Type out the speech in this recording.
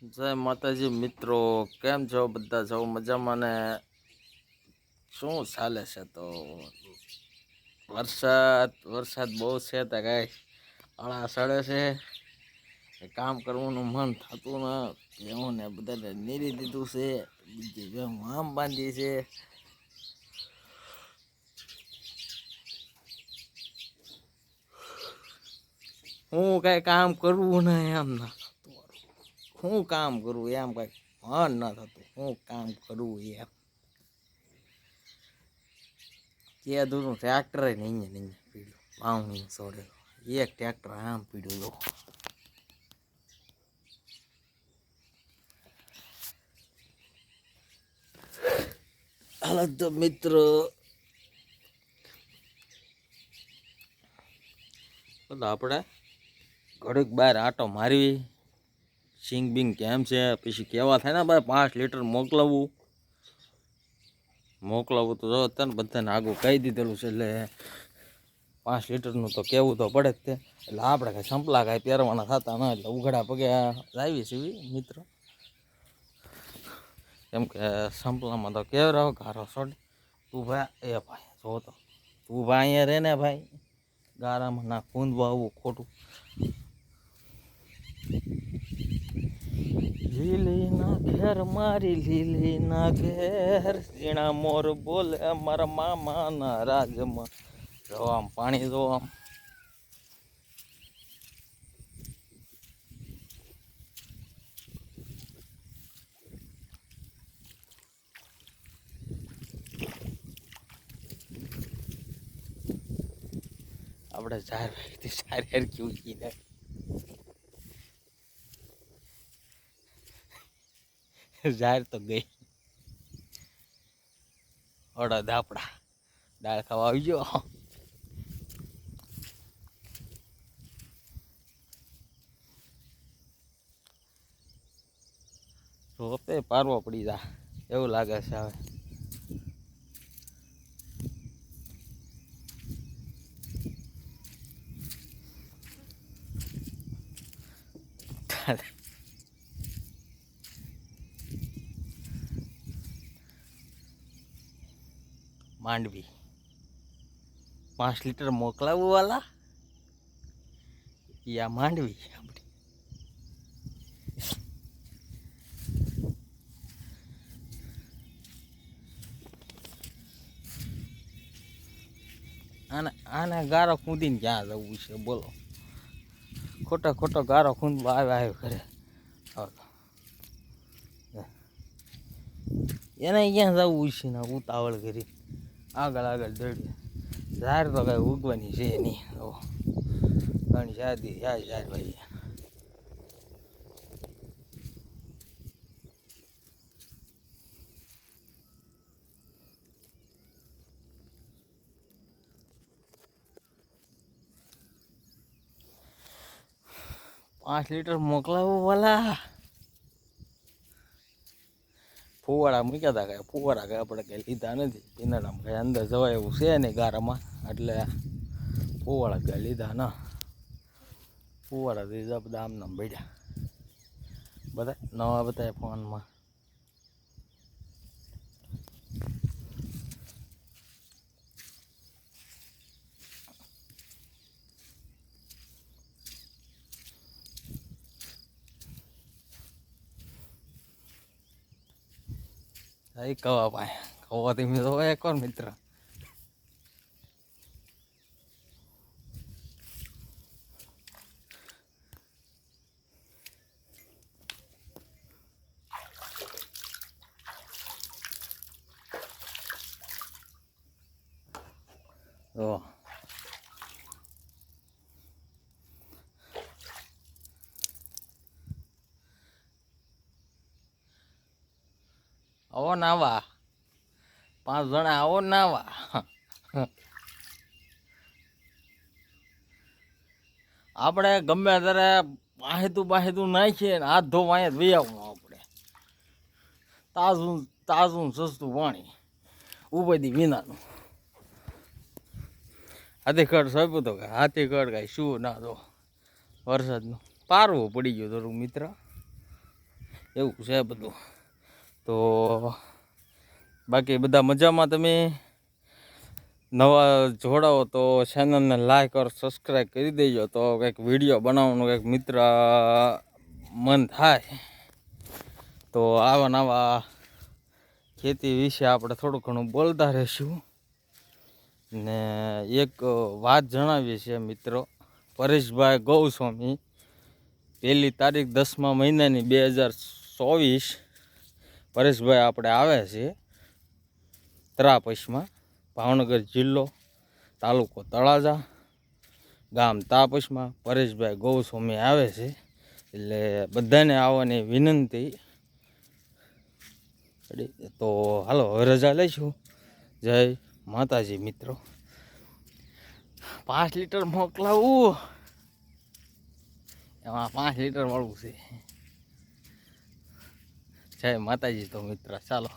જય માતાજી મિત્રો, કેમ છો બધા? છો મજામાં ને? શું ચાલે છે? તો વરસાદ બહુ છે તો કઈ આળા સડે છે, કામ કરવાનું મન થતું ને એવું ને બધાને નીરી દીધું છે, બીજે આમ બાંધી છે. હું કઈ કામ કરવું ને એમ ના થતું, હું કામ કરું એમ કઈ મન ના થતું, હું કામ કરવું એમ કે દૂરનું ટ્રેક્ટર નહીં પીડ્યું વાવણી છોડેલો, એક ટ્રેક્ટર આમ પીડ્યું લો. હાલો તો મિત્રો, આપણે ઘડીક બહાર આટો મારવી, સિંગ બિંગ કેમ છે, પછી કેવા થાય ને ભાઈ 5 લીટર મોકલાવું તો જો ને બધાને આગું કહી દીધેલું છે, એટલે 5 લીટરનું તો કહેવું તો પડે જ તે. એટલે આપણે કાંઈ સંપલા કાંઈ પહેરવાના થતા ના, એટલે ઉઘડા પગે આવી છે મિત્રો, કેમ કે સંપલામાં તો કેવરાવ ગારો સોડી. તું ભાઈ એ ભાઈ જો તો તું ભાઈ અહીંયા રહે ને ભાઈ, ગારામાં ના કૂંદવા આવું ખોટું. લીલી ના ઘેર મારી લીલી ના ઘેર, ઝીણા મોર બોલે મારા મામા ના રાજમાં. જો આમ પાણી જો આમ આપણે ચાર કેવું કીધે જાહેર તો ગઈ અડદ આપડા દાળ ખાવા આવી ગયો. રોપે પારવો પડી જા એવું લાગે છે હવે. માંડવી 5 લીટર મોકલાવું વાલા, યા માંડવી આપણી. આને ગારો ખૂંદીને ક્યાં જવું છે બોલો? ખોટો ગારો ખૂંદવા આવ્યો ઘરે. એને ક્યાં જવું છે ને ઉતાવળ કરી આગળ દોડ્યું. ઝાડ તો કઈ ઉગવાની છે નહીં, ઘણી શાદી ઝાડ ભાઈ. પાંચ લીટર મોકલાવું વાલા. ફુવારા મૂક્યા હતા, કાંઈ ફુવારા કાંઈ આપણે કંઈ લીધા નથી. પીનાળામાં કાંઈ અંદર જવાય એવું છે નહીં ગારામાં, એટલે ફુવારા કાંઈ લીધા ના. ફુવારા દીધા બધા આમ નામ પડ્યા, બધા નવા બધા ફોનમાં. કવા ભાઈ કવાથી મેં તો એકવાર મિત્ર ઓ આવો નાવા 5 જણા આવો નાવા. આપણે ગમે ત્યારે બાહેતું નાખીએ ને હાથ ધોવા અહીંયા જ વહી આવવું. આપણે તાજું સસ્તું પાણી ઉપરથી વિનાનું. હાથીકડ સોંપ્યું તો કે હાથીકડ કાંઈ શું ના દો વરસાદનું પારવું પડી ગયું થોડું મિત્ર. એવું છે બધું. તો બાકી બધા મજામાં? તમે નવા જોડાઓ તો ચેનલને લાઈક ઓર સબસ્ક્રાઈબ કરી દેજો, તો કંઈક વિડીયો બનાવવાનું કંઈક મિત્ર મન થાય. તો આવા નવા ખેતી વિશે આપણે થોડું ઘણું બોલતા રહીશું. ને એક વાત જણાવીએ છીએ મિત્રો, પરેશભાઈ ગૌસ્વામી 1લી તારીખ 10મા મહિનાની 2024 પરેશભાઈ આપણે આવે છે ત્રાપસમાં, ભાવનગર જિલ્લો, તાલુકો તળાજા, ગામ તાપસમાં પરેશભાઈ ગૌસ્વામી આવે છે. એટલે બધાને આવવાની વિનંતી. તો હાલો હવે રજા લઈશું. જય માતાજી મિત્રો. 5 લીટર મોકલાવું, એમાં 5 લીટર વાળું છે. જય માતાજી. તો મિત્ર ચાલો.